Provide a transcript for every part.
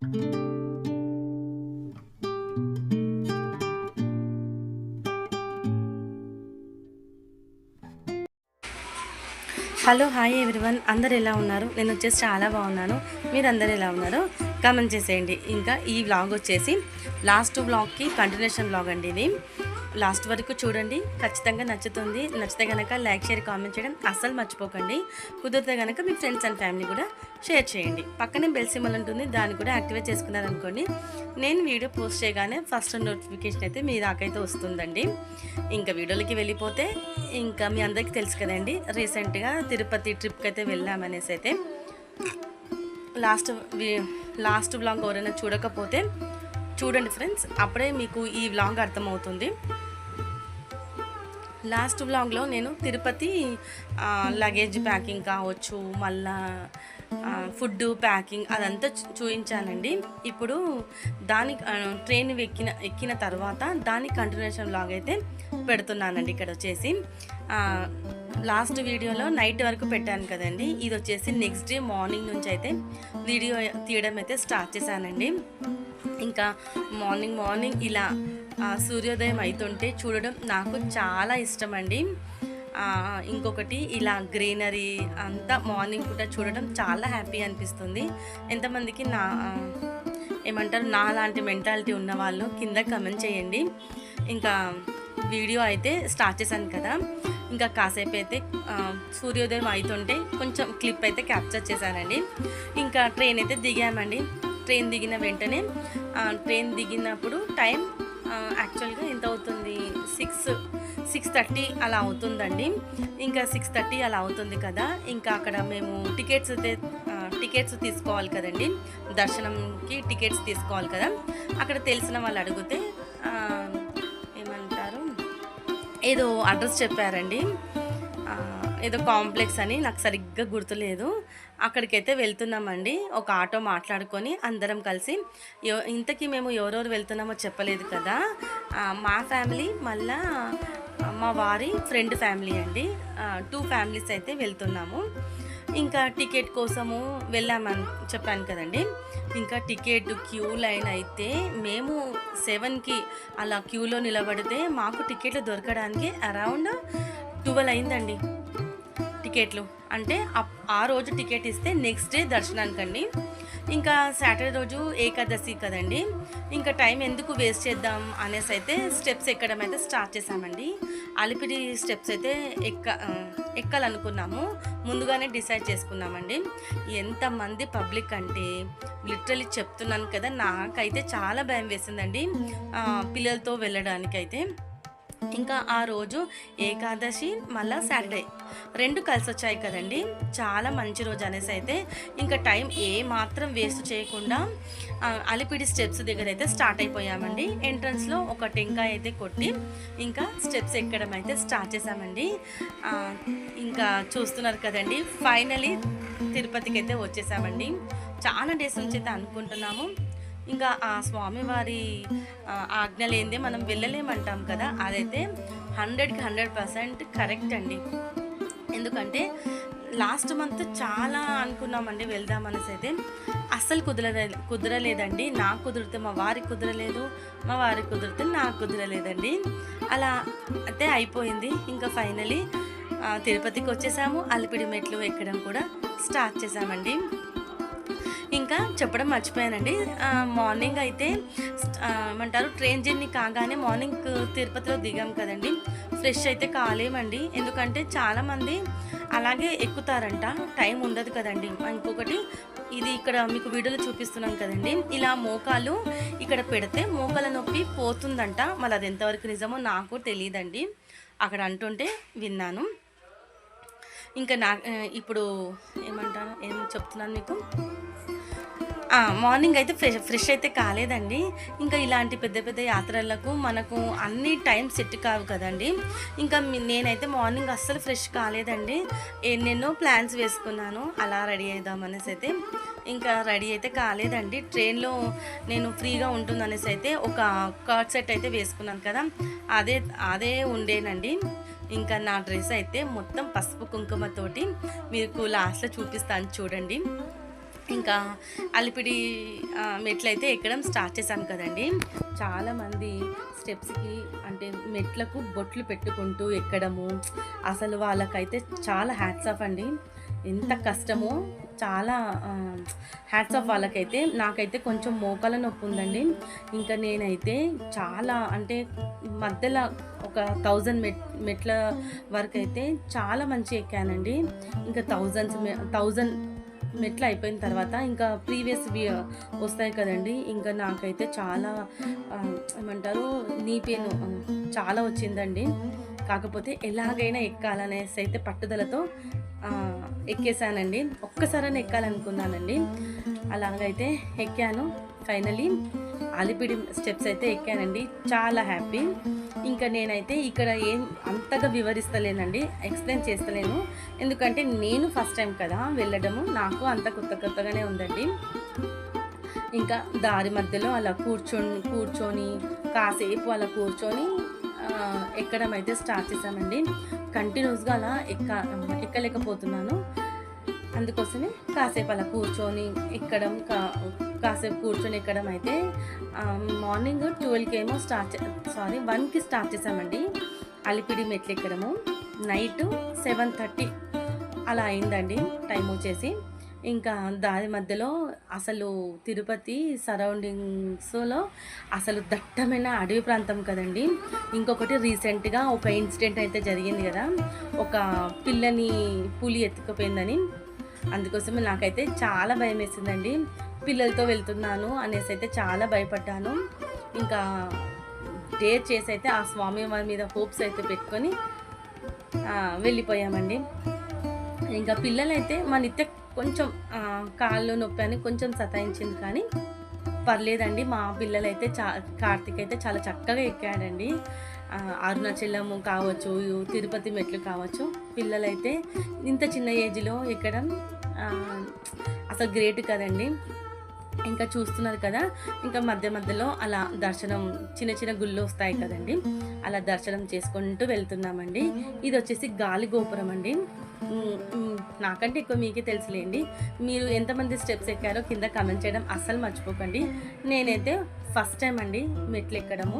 Hello hi everyone, అందరు ఎలా ఉన్నారు? నేను వచ్చేసి చాలా బాగున్నాను. మీరు అందరు ఎలా ఉన్నారు కామెంట్ చేసేయండి. ఇంకా ఈ వ్లాగ్ వచ్చేసి లాస్ట్ వ్లాగ్కి కంటిన్యూషన్ వ్లాగ్ అండి. ఇది లాస్ట్ వరకు చూడండి, ఖచ్చితంగా నచ్చుతుంది. నచ్చితే కనుక లైక్ షేర్ కామెంట్ చేయడం అస్సలు మర్చిపోకండి. కుదిరితే కనుక మీ ఫ్రెండ్స్ అండ్ ఫ్యామిలీ కూడా షేర్ చేయండి. పక్కనే బెల్ సింబల్ ఉంటుంది, దాన్ని కూడా యాక్టివేట్ చేసుకున్నారనుకోండి, నేను వీడియో పోస్ట్ చేయగానే ఫస్ట్ నోటిఫికేషన్ అయితే మీ దాకైతే వస్తుందండి. ఇంకా వీడియోలకి వెళ్ళిపోతే, ఇంకా మీ అందరికీ తెలుసు కదండి, రీసెంట్గా తిరుపతి ట్రిప్కి అయితే వెళ్ళామనేసి అయితే. లాస్ట్ వ్లాగ్ ఎవరైనా చూడకపోతే చూడండి ఫ్రెండ్స్, అప్పుడే మీకు ఈ వ్లాగ్ అర్థమవుతుంది. లాస్ట్ వ్లాగ్లో నేను తిరుపతి లగేజ్ ప్యాకింగ్ కావచ్చు, మళ్ళా ఫుడ్ ప్యాకింగ్ అదంతా చూపించానండి. ఇప్పుడు దాని ట్రైన్ ఎక్కిన తర్వాత దాని కంటిన్యూషన్ వ్లాగ్ అయితే పెడుతున్నానండి. ఇక్కడ వచ్చేసి లాస్ట్ వీడియోలో నైట్ వరకు పెట్టాను కదండి, ఇది వచ్చేసి నెక్స్ట్ డే మార్నింగ్ నుంచి అయితే వీడియో తీయడం అయితే స్టార్ట్ చేశానండి. ఇంకా మార్నింగ్ ఇలా సూర్యోదయం అవుతుంటే చూడడం నాకు చాలా ఇష్టం అండి. ఇంకొకటి ఇలా గ్రీనరీ అంతా మార్నింగ్ పూట చూడడం చాలా హ్యాపీ అనిపిస్తుంది. ఎంతమందికి నా లాంటి మెంటాలిటీ ఉన్న వాళ్ళు కింద కమెంట్ చేయండి. ఇంకా వీడియో అయితే స్టార్ట్ చేశాను కదా, ఇంకా కాసేపు అయితే సూర్యోదయం అవుతుంటే కొంచెం క్లిప్ అయితే క్యాప్చర్ చేశానండి. ఇంకా ట్రైన్ అయితే దిగామండి. ట్రైన్ దిగిన వెంటనే ట్రైన్ దిగినప్పుడు టైం యాక్చువల్గా ఎంత అవుతుంది, 6:30 అలా అవుతుందండి. ఇంకా 6:30 అలా అవుతుంది కదా, ఇంకా అక్కడ మేము టికెట్స్ తీసుకోవాలి కదండి, దర్శనంకి టికెట్స్ తీసుకోవాలి కదా. అక్కడ తెలిసిన వాళ్ళు అడిగితే ఏమంటారు, ఏదో అడ్రస్ చెప్పారండి, ఏదో కాంప్లెక్స్ అని, నాకు సరిగ్గా గుర్తులేదు. అక్కడికైతే వెళ్తున్నామండి. ఒక ఆటో మాట్లాడుకొని అందరం కలిసి. ఇంతకీ మేము ఎవరెవరు వెళ్తున్నామో చెప్పలేదు కదా, మా ఫ్యామిలీ మళ్ళా మా వారి ఫ్రెండ్ ఫ్యామిలీ అండి. 2 ఫ్యామిలీస్ అయితే వెళ్తున్నాము. ఇంకా టికెట్ కోసము వెళ్ళామని చెప్పాను కదండి. ఇంకా టికెట్ క్యూ లైన్ అయితే మేము 7కి అలా క్యూలో నిలబడితే మాకు టికెట్లు దొరకడానికి అరౌండ్ 12 అయిందండి. టికెట్లు అంటే ఆ రోజు టికెట్ ఇస్తే నెక్స్ట్ డే దర్శనానికండి. ఇంకా సాటర్డే రోజు ఏకాదశి కదండి, ఇంకా టైం ఎందుకు వేస్ట్ చేద్దాం అనేసి అయితే స్టెప్స్ ఎక్కడం అయితే స్టార్ట్ చేసామండి. అలిపిరి స్టెప్స్ అయితే ఎక్కాలనుకున్నాము, ముందుగానే డిసైడ్ చేసుకున్నామండి. ఎంతమంది పబ్లిక్ అంటే లిటరలీ చెప్తున్నాను కదా, నాకైతే చాలా భయం వేసిందండి పిల్లలతో వెళ్ళడానికైతే. ఇంకా ఆ రోజు ఏకాదశి మళ్ళీ సాటర్డే 2 కలిసి వచ్చాయి కదండి, చాలా మంచి రోజు అనేసి అయితే ఇంకా టైం మాత్రం వేస్ట్ చేయకుండా అలిపిడి స్టెప్స్ దగ్గర అయితే స్టార్ట్ అయిపోయామండి. ఎంట్రన్స్లో ఒక టెంకాయ అయితే కొట్టి ఇంకా స్టెప్స్ ఎక్కడం అయితే స్టార్ట్ చేసామండి. ఇంకా చూస్తున్నారు కదండి, ఫైనలీ తిరుపతికి అయితే వచ్చేసామండి. చాలా డేస్ నుంచి అయితే అనుకుంటున్నాము. ఇంకా ఆ స్వామివారి ఆజ్ఞ లేనిదే మనం వెళ్ళలేమంటాం కదా, అదైతే 100కి 100% కరెక్ట్ అండి. ఎందుకంటే లాస్ట్ మంత్ చాలా అనుకున్నామండి వెళ్దామనేసి అయితే, అస్సలు కుదరలేదండి. నాకు కుదిరితే మా వారికి కుదరలేదు, మా వారికి కుదిరితే నాకు కుదరలేదండి. అలా అయితే అయిపోయింది. ఇంకా ఫైనలీ తిరుపతికి వచ్చేసాము. అలిపిడి మెట్లు ఎక్కడం కూడా స్టార్ట్ చేసామండి. ఇంకా చెప్పడం మర్చిపోయానండి, మార్నింగ్ అయితే ఏమంటారు, ట్రైన్ జర్నీ కాగానే మార్నింగ్ తిరుపతిలో దిగాం కదండి, ఫ్రెష్ అయితే కాలేమండి. ఎందుకంటే చాలామంది అలాగే ఎక్కుతారంట, టైం ఉండదు కదండి. ఇంకొకటి, ఇది ఇక్కడ మీకు వీడియోలో చూపిస్తున్నాను కదండి, ఇలా మోకాలు ఇక్కడ పెడితే మోకాల నొప్పి పోతుందంట. మళ్ళీ అది ఎంతవరకు నిజమో నాకు తెలియదండి, అక్కడ అంటుంటే విన్నాను. ఇంకా ఇప్పుడు ఏం చెప్తున్నాను మీకు, మార్నింగ్ అయితే ఫ్రెష్ అయితే కాలేదండి. ఇంకా ఇలాంటి పెద్ద పెద్ద యాత్రలకు మనకు అన్ని టైం సెట్ కావు కదండి. ఇంకా నేనైతే మార్నింగ్ అస్సలు ఫ్రెష్ కాలేదండి. ఎన్నెన్నో ప్లాన్స్ వేసుకున్నాను అలా రెడీ అవుదామనేసి అయితే, ఇంకా రెడీ అయితే కాలేదండి. ట్రైన్లో నేను ఫ్రీగా ఉంటుందనేసి అయితే ఒక కట్ సెట్ అయితే వేసుకున్నాను కదా, అదే ఉండేనండి. ఇంకా నా డ్రెస్ అయితే మొత్తం పసుపు కుంకుమతోటి మీకు లాస్ట్లో చూపిస్తాను చూడండి. ఇంకా అలిపిడి మెట్లయితే ఎక్కడం స్టార్ట్ చేశాను కదండి. చాలామంది స్టెప్స్కి అంటే మెట్లకు బొట్లు పెట్టుకుంటూ ఎక్కడము, అసలు వాళ్ళకైతే చాలా హ్యాట్స్ ఆఫ్ అండి. ఎంత కష్టమో చాలా హ్యాట్స్ ఆఫ్ వాళ్ళకైతే. నాకైతే కొంచెం మోకాల నొప్పి ఉందండి. ఇంకా నేనైతే చాలా అంటే మధ్యలో ఒక 1000 మెట్ల వరకు అయితే చాలా మంచి ఎక్కానండి. ఇంకా 1000 మెట్లు అయిపోయిన తర్వాత ఇంకా ప్రీవియస్ వస్తాయి కదండి. ఇంకా నాకైతే చాలా ఏమంటారు నీ పెయిన్ చాలా వచ్చిందండి. కాకపోతే ఎలాగైనా ఎక్కాలనేసి అయితే పట్టుదలతో ఎక్కేసానండి. ఒక్కసారైనా ఎక్కాలనుకున్నానండి. అలాగైతే ఎక్కాను. ఫైనలీ అలిపిడి స్టెప్స్ అయితే ఎక్కానండి. చాలా హ్యాపీ. ఇంకా నేనైతే ఇక్కడ ఏం అంతగా వివరిస్తలేనండి, ఎక్స్ప్లెయిన్ చేస్తలేను. ఎందుకంటే నేను ఫస్ట్ టైం కదా వెళ్ళడము, నాకు అంత కొత్తగానే ఉందండి. ఇంకా దారి మధ్యలో అలా కూర్చొని కాసేపు అలా కూర్చొని ఎక్కడం అయితే స్టార్ట్ చేశామండి. కంటిన్యూస్గా అలా ఎక్కలేకపోతున్నాను. అందుకోసమే కాసేపు అలా కూర్చొని ఎక్కడం, కాసేపు కూర్చొని ఎక్కడం అయితే మార్నింగ్ 12కి ఏమో 1కి స్టార్ట్ చేసామండి అలిపిడి మెట్లు ఎక్కడము. నైట్ 7:30 అలా అయిందండి టైం వచ్చేసి. ఇంకా దారి మధ్యలో అసలు తిరుపతి సరౌండింగ్స్లో అసలు దట్టమైన అడవి ప్రాంతం కదండి. ఇంకొకటి రీసెంట్గా ఒక ఇన్సిడెంట్ అయితే జరిగింది కదా, ఒక పిల్లని పులి ఎత్తుకుపోయిందని. అందుకోసమే నాకైతే చాలా భయం వేసిందండి. పిల్లలతో వెళ్తున్నాను అనేసి అయితే చాలా భయపడ్డాను. ఇంకా డేర్ చేసి అయితే ఆ స్వామి వారి మీద హోప్స్ అయితే పెట్టుకొని వెళ్ళిపోయామండి. ఇంకా పిల్లలైతే మా నిత్య కొంచెం కాళ్ళు నొప్పి అని కొంచెం సతాయించింది, కానీ పర్లేదండి. మా పిల్లలైతే కార్తీక్ అయితే చాలా చక్కగా ఎక్కాడండి. అరుణాచలము కావచ్చు, తిరుపతి మెట్లు కావచ్చు, పిల్లలైతే ఇంత చిన్న ఏజ్లో ఎక్కడం అసలు గ్రేట్ కదండి. ఇంకా చూస్తున్నారు కదా, ఇంకా మధ్యలో అలా దర్శనం, చిన్న గుళ్ళు వస్తాయి కదండి, అలా దర్శనం చేసుకుంటూ వెళ్తున్నామండి. ఇది వచ్చేసి గాలి గోపురం అండి. నాకంటే ఎక్కువ మీకే తెలుసులేండి. మీరు ఎంతమంది స్టెప్స్ ఎక్కారో కింద కమెంట్ చేయడం అస్సలు మర్చిపోకండి. నేనైతే ఫస్ట్ టైం అండి మెట్లు ఎక్కడము.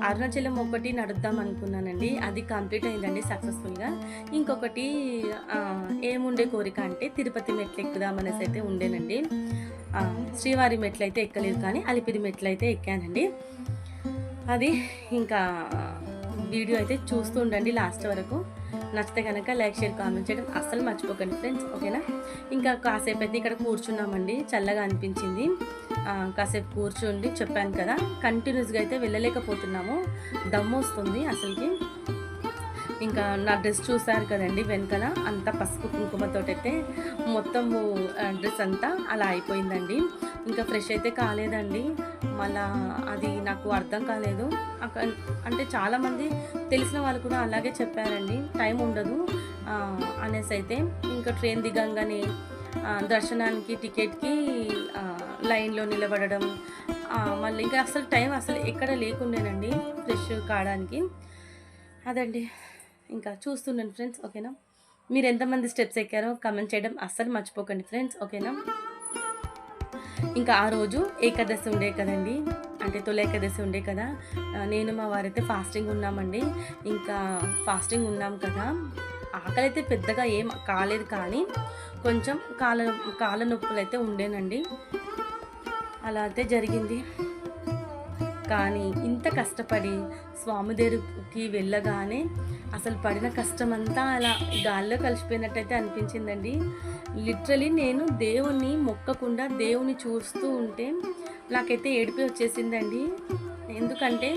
అరుణాచలం ఒకటి నడుద్దాం అనుకున్నానండి, అది కంప్లీట్ అయిందండి సక్సెస్ఫుల్గా. ఇంకొకటి ఏముండే కోరిక అంటే తిరుపతి మెట్లు ఎక్కుదాం అనేసి అయితే ఉండేనండి. శ్రీవారి మెట్లు అయితే ఎక్కలేదు, కానీ అలిపిరి మెట్లు అయితే ఎక్కానండి. అది ఇంకా వీడియో అయితే చూస్తూ ఉండండి లాస్ట్ వరకు. నచ్చితే కనుక లైక్, షేర్, కామెంట్ చేయడం అస్సలు మర్చిపోకండి ఫ్రెండ్స్, ఓకేనా. ఇంకా కాసేపు అయితే ఇక్కడ కూర్చున్నామండి, చల్లగా అనిపించింది. కాసేపు కూర్చుండి చెప్పాను కదా, కంటిన్యూస్గా అయితే వెళ్ళలేకపోతున్నాము, దమ్ము వస్తుంది అసలుకి. ఇంకా నా డ్రెస్ చూసారు కదండి, వెనకాల అంతా పసుపు కుంకుమతో అయితే మొత్తము డ్రెస్ అంతా అలా అయిపోయిందండి. ఇంకా ఫ్రెష్ అయితే కాలేదండి. మళ్ళా అది నాకు అర్థం కాలేదు. అంటే చాలామంది తెలిసిన వాళ్ళు కూడా అలాగే చెప్పారండి, టైం ఉండదు అనేసి అయితే. ఇంకా ట్రైన్ దిగంగానే దర్శనానికి టికెట్కి లైన్లో నిలబడడం, మళ్ళీ ఇంకా అసలు టైం అసలు ఎక్కడ లేకుండేనండి ఫ్రెష్ కావడానికి. అదండి, ఇంకా చూస్తున్నాను ఫ్రెండ్స్, ఓకేనా. మీరు ఎంతమంది స్టెప్స్ ఎక్కారో కమెంట్ చేయడం అస్సలు మర్చిపోకండి ఫ్రెండ్స్, ఓకేనా. ఇంకా ఆ రోజు ఏకాదశి ఉండే కదండి, అంటే తొలి ఏకాదశి ఉండే కదా. నేను మా వారైతే ఫాస్టింగ్ ఉన్నామండి. ఇంకా ఫాస్టింగ్ ఉన్నాం కదా, ఆకలి అయితే పెద్దగా ఏం కాలేదు, కానీ కొంచెం కాళ్ళ నొప్పులు అయితే ఉండేనండి. అలా అయితే జరిగింది. కానీ ఇంత కష్టపడి స్వామి దగ్గరికి వెళ్ళగానే అసలు పడిన కష్టమంతా అలా గాల్లో కలిసిపోయినట్టయితే అనిపించిందండి. లిటరలీ నేను దేవుణ్ణి మొక్కకుండా దేవుని చూస్తూ ఉంటే నాకైతే ఏడుపు వచ్చేసిందండి. ఎందుకంటే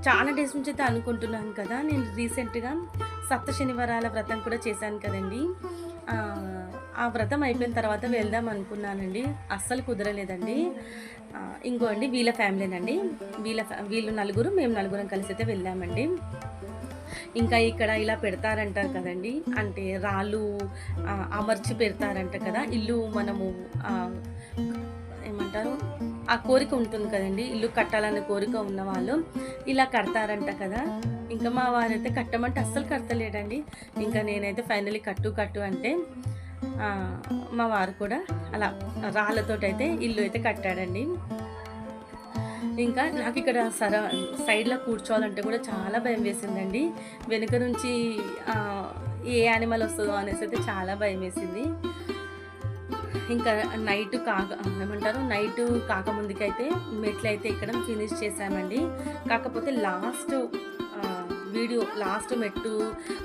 చాలా డేస్ నుంచి అయితే అనుకుంటున్నాను కదా, నేను రీసెంట్గా సప్త శనివారాల వ్రతం కూడా చేశాను కదండి. ఆ వ్రతం అయిపోయిన తర్వాత వెళ్దాం అనుకున్నానండి, అస్సలు కుదరలేదండి. ఇంకో అండి వీళ్ళ ఫ్యామిలీనండి, వీళ్ళు నలుగురు, మేము నలుగురం కలిసి అయితే వెళ్ళామండి. ఇంకా ఇక్కడ ఇలా పెడతారంటారు కదండి, అంటే రాళ్ళు అమర్చి పెడతారంట కదా. ఇల్లు మనము ఏమంటారు, ఆ కోరిక ఉంటుంది కదండి, ఇల్లు కట్టాలనే కోరిక ఉన్నవాళ్ళు ఇలా కడతారంట కదా. ఇంకా మా వారైతే కట్టమంటే అస్సలు కడతలేడండి. ఇంకా నేనైతే ఫైనలీ కట్టు అంటే మా వారు కూడా అలా రాళ్ళతోటైతే ఇల్లు అయితే కట్టాడండి. ఇంకా నాకు ఇక్కడ సైడ్లో కూర్చోవాలంటే కూడా చాలా భయం వేసిందండి. వెనుక నుంచి ఏ యానిమల్ వస్తుందో అనేసి అయితే చాలా భయం వేసింది. ఇంకా నైట్ కాకముందుకైతే మెట్లయితే ఎక్కడం ఫినిష్ చేశామండి. కాకపోతే లాస్ట్ మెట్టు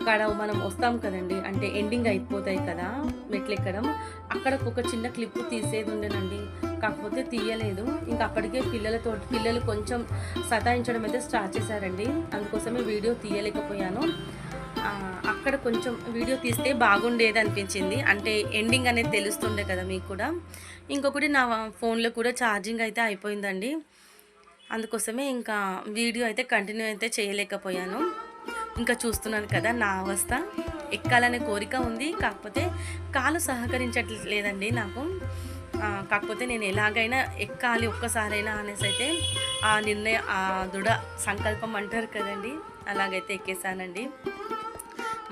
కాడ మనం వస్తాం కదండి, అంటే ఎండింగ్ అయిపోతాయి కదా మెట్లు ఎక్కడం, అక్కడ ఒక చిన్న క్లిప్ తీసేది ఉండేనండి. కాకపోతే తీయలేదు. ఇంకా అప్పటికే పిల్లలు కొంచెం సతాయించడం అయితే స్టార్ట్ చేశారండి. అందుకోసమే వీడియో తీయలేకపోయాను. అక్కడ కొంచెం వీడియో తీస్తే బాగుండేది అనిపించింది, అంటే ఎండింగ్ అనేది తెలుస్తుండే కదా మీకు కూడా. ఇంకొకటి నా ఫోన్లో కూడా ఛార్జింగ్ అయితే అయిపోయిందండి. అందుకోసమే ఇంకా వీడియో అయితే కంటిన్యూ అయితే చేయలేకపోయాను. ఇంకా చూస్తున్నాను కదా నా అవస్థ. ఎక్కాలనే కోరిక ఉంది, కాకపోతే కాలు సహకరించట్లేదండి నాకు. కాకపోతే నేను ఎలాగైనా ఎక్కాలి ఒక్కసారైనా అనేసి అయితే ఆ దృఢ సంకల్పం అంటారు కదండి, అలాగైతే ఎక్కేసానండి.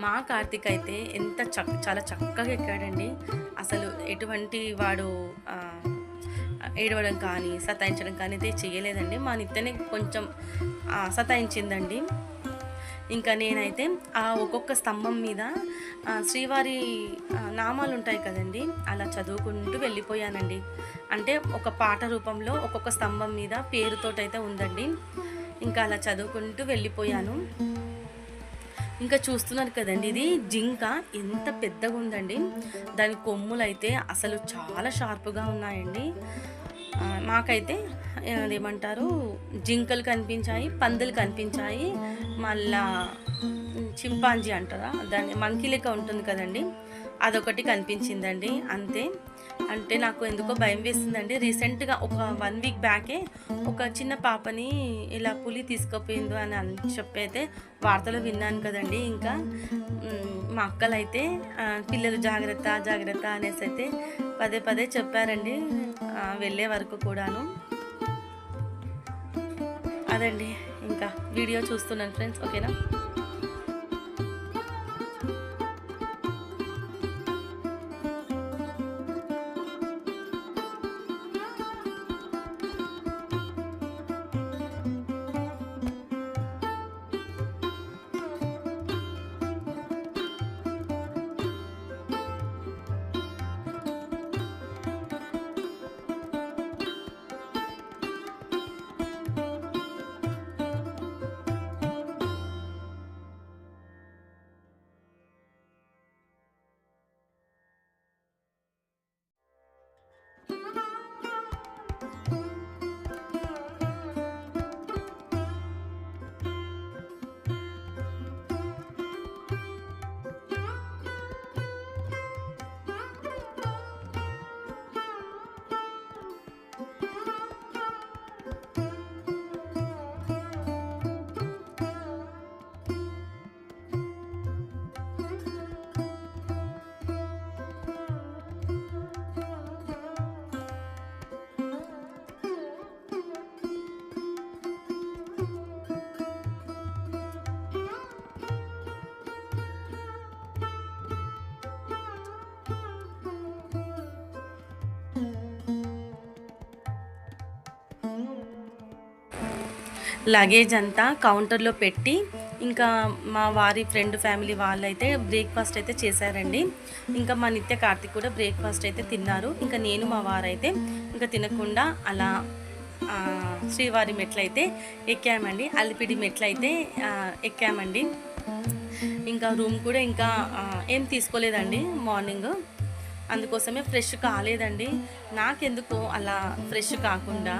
మా కార్తీక్ అయితే చాలా చక్కగా ఎక్కాడండి. అసలు ఎటువంటి వాడు ఏడవడం కానీ సతాయించడం కానీ అయితే చేయలేదండి. మా నిత్యనే కొంచెం సతాయించిందండి. ఇంకా నేనైతే ఒక్కొక్క స్తంభం మీద శ్రీవారి నామాలు ఉంటాయి కదండి, అలా చదువుకుంటూ వెళ్ళిపోయానండి. అంటే ఒక పాట రూపంలో ఒక్కొక్క స్తంభం మీద పేరుతోటైతే ఉందండి. ఇంకా అలా చదువుకుంటూ వెళ్ళిపోయాను. ఇంకా చూస్తున్నారు కదండి, ఇది జింక ఎంత పెద్దగా ఉందండి. దాని కొమ్ములు అయితే అసలు చాలా షార్ప్గా ఉన్నాయండి. మాకైతే అదేమంటారు, జింకలు కనిపించాయి, పందులు కనిపించాయి, మళ్ళా చింపాంజీ అంటారా, దాన్ని మంకీ లెక్క ఉంటుంది కదండి, అదొకటి కనిపించిందండి. అంతే. అంటే నాకు ఎందుకో భయం వేస్తుందండి. రీసెంట్గా ఒక 1 వీక్ బ్యాకే ఒక చిన్న పాపని ఇలా పులి తీసుకుపోయింది అని చెప్పి అయితే వార్తలు విన్నాను కదండి. ఇంకా మా అక్కలైతే పిల్లలు జాగ్రత్త జాగ్రత్త అనేసి అయితే పదే చెప్పారండి వెళ్ళే వరకు కూడాను. అదండి, ఇంకా వీడియో చూస్తున్నాను ఫ్రెండ్స్, ఓకేనా. లగేజ్ అంతా కౌంటర్లో పెట్టి ఇంకా మా వారి ఫ్రెండ్ ఫ్యామిలీ వాళ్ళైతే బ్రేక్ఫాస్ట్ అయితే చేశారండి. ఇంకా మా నిత్య కార్తీక్ కూడా బ్రేక్ఫాస్ట్ అయితే తిన్నారు. ఇంకా నేను మా వారైతే ఇంకా తినకుండా అలా శ్రీవారి మెట్లయితే ఎక్కామండి, అల్లిపిడి మెట్లయితే ఎక్కామండి. ఇంకా రూమ్ కూడా ఇంకా ఏం తీసుకోలేదండి మార్నింగ్, అందుకోసమే ఫ్రెష్ కాలేదండి. నాకెందుకో అలా ఫ్రెష్ కాకుండా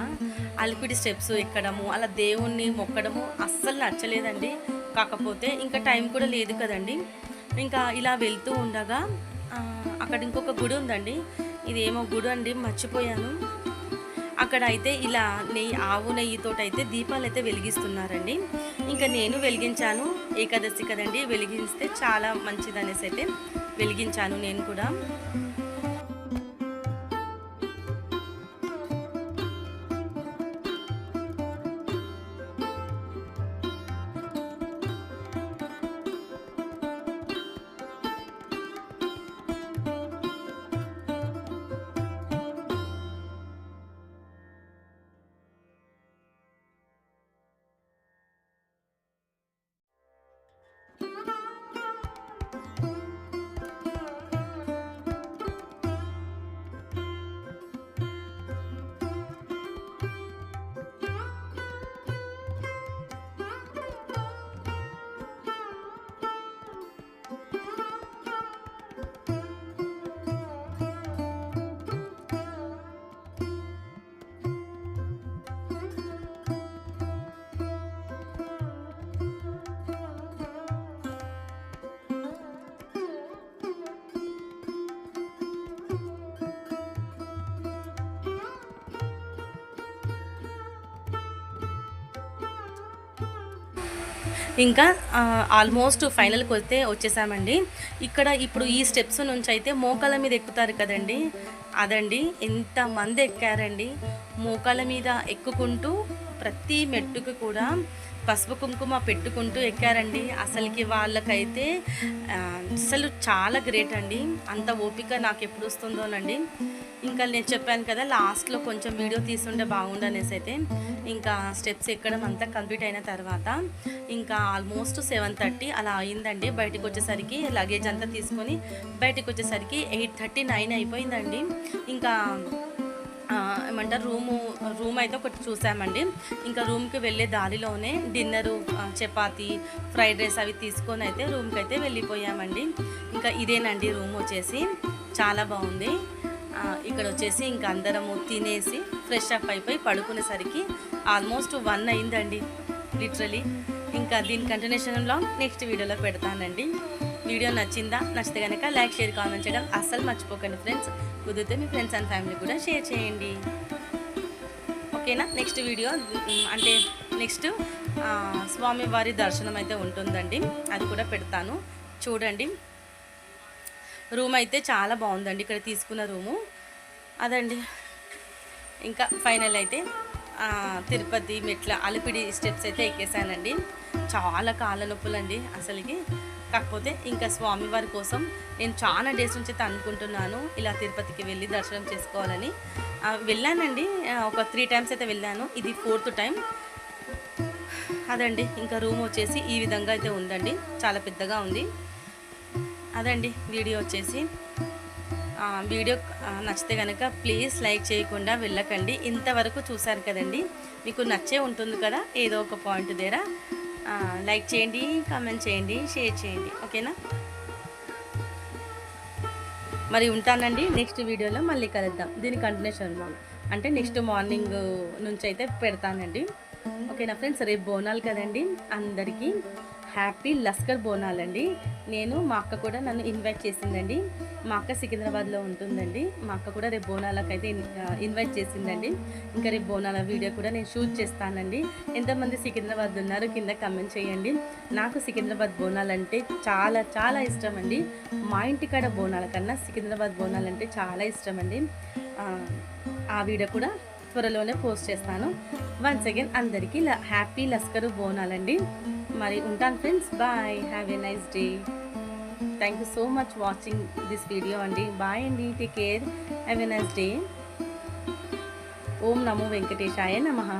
అలిపిడి స్టెప్స్ ఎక్కడము, అలా దేవుణ్ణి మొక్కడము అస్సలు నచ్చలేదండి. కాకపోతే ఇంకా టైం కూడా లేదు కదండి. ఇంకా ఇలా వెళ్తూ ఉండగా అక్కడ ఇంకొక గుడి ఉందండి, ఇదేమో గుడి అండి మర్చిపోయాను. అక్కడ అయితే ఇలా ఆవు నెయ్యితోటైతే దీపాలు అయితే వెలిగిస్తున్నారండి. ఇంకా నేను వెలిగించాను, ఏకాదశి కదండి, వెలిగిస్తే చాలా మంచిదనేసి అయితే వెలిగించాను నేను కూడా. ఇంకా ఆల్మోస్ట్ ఫైనల్కి వచ్చేసామండి. ఇక్కడ ఇప్పుడు ఈ స్టెప్స్ నుంచి అయితే మోకాళ్ళ మీద ఎక్కుతారు కదండి, అదండి ఎంతమంది ఎక్కారండి. మోకాళ్ళ మీద ఎక్కుకుంటూ ప్రతి మెట్టుకు కూడా పసుపు కుంకుమ పెట్టుకుంటూ ఎక్కారండి. అసలుకి వాళ్ళకైతే అసలు చాలా గ్రేట్ అండి. అంత ఓపిక నాకు ఎప్పుడు వస్తుందోనండి. ఇంకా నేను చెప్పాను కదా లాస్ట్లో కొంచెం వీడియో తీసుంటే బాగుండనేసి అయితే ఇంకా స్టెప్స్ ఎక్కడం అంతా కంప్లీట్ అయిన తర్వాత ఇంకా ఆల్మోస్ట్ 7:30 అలా అయిందండి. బయటకు వచ్చేసరికి లగేజ్ అంతా తీసుకొని బయటకు వచ్చేసరికి 8:39 అయిపోయిందండి. ఇంకా ఏమంటారు రూమ్ అయితే ఒకటి చూసామండి. ఇంకా రూమ్కి వెళ్ళే దారిలోనే డిన్నరు చపాతీ ఫ్రైడ్ రైస్ అవి తీసుకొని అయితే రూమ్కి అయితే వెళ్ళిపోయామండి. ఇంకా ఇదేనండి రూమ్ వచ్చేసి చాలా బాగుంది. ఇక్కడ వచ్చేసి ఇంకా అందరము తినేసి ఫ్రెష్ అప్ అయిపోయి పడుకునేసరికి ఆల్మోస్ట్ 1 అయిందండి లిటరలీ. ఇంకా దీని కంటిన్యూషన్లో నెక్స్ట్ వీడియోలో పెడతానండి. వీడియో నచ్చితే కనుక లైక్, షేర్, కామెంట్ చేయడం అస్సలు మర్చిపోకండి ఫ్రెండ్స్. కుదిరితే మీ ఫ్రెండ్స్ అండ్ ఫ్యామిలీ కూడా షేర్ చేయండి, ఓకేనా. నెక్స్ట్ వీడియో అంటే నెక్స్ట్ స్వామివారి దర్శనం అయితే ఉంటుందండి, అది కూడా పెడతాను చూడండి. రూమ్ అయితే చాలా బాగుందండి ఇక్కడ తీసుకున్న రూము, అదండి. ఇంకా ఫైనల్ అయితే తిరుపతి మెట్ల అలిపిడి స్టెప్స్ అయితే ఎక్కేసానండి. చాలా కాళ్ళ నొప్పులండి అసలుకి. కాకపోతే ఇంకా స్వామివారి కోసం నేను చాలా డేస్ నుంచి అయితే అనుకుంటున్నాను ఇలా తిరుపతికి వెళ్ళి దర్శనం చేసుకోవాలని. వెళ్ళానండి, ఒక 3 times అయితే వెళ్ళాను, ఇది 4th time. అదండి ఇంకా రూమ్ వచ్చేసి ఈ విధంగా అయితే ఉందండి, చాలా పెద్దగా ఉంది. అదండి వీడియో వచ్చేసి. వీడియో నచ్చితే కనుక ప్లీజ్ లైక్ చేయకుండా వెళ్ళకండి. ఇంతవరకు చూసారు కదండి, మీకు నచ్చే ఉంటుంది కదా ఏదో ఒక పాయింట్ దగ్గర. లైక్ చేయండి, కామెంట్ చేయండి, షేర్ చేయండి, ఓకేనా. మరి ఉంటానండి, నెక్స్ట్ వీడియోలో మళ్ళీ కలుద్దాం. దీని కంటిన్యూషన్ అంటే నెక్స్ట్ మార్నింగ్ నుంచి అయితే పెడతానండి, ఓకేనా ఫ్రెండ్స్. రేపు బోనాలు కదండి, అందరికీ హ్యాపీ లస్కర్ బోనాలండి. మా అక్క కూడా నన్ను ఇన్వైట్ చేసిందండి. మా అక్క సికింద్రాబాద్లో ఉంటుందండి. మా అక్క కూడా రేపు బోనాలకు అయితే ఇన్వైట్ చేసిందండి. ఇంకా రేపు బోనాల వీడియో కూడా నేను షూట్ చేస్తానండి. ఎంతమంది సికింద్రాబాద్ ఉన్నారు కింద కమెంట్ చేయండి. నాకు సికింద్రాబాద్ బోనాలంటే చాలా చాలా ఇష్టం అండి. మా ఇంటికాడ బోనాల కన్నా సికింద్రాబాద్ బోనాలంటే చాలా ఇష్టం అండి. ఆ వీడియో కూడా త్వరలోనే పోస్ట్ చేస్తాను. వన్స్ అగైన్ అందరికీ హ్యాపీ లస్కరు బోనాలండి. మరి ఉంటాను friends, bye, have a nice day. Thank you so much watching this video అండి. బాయ్ అండి, take care, have a nice day. ఓం నమో వెంకటేశాయ నమః.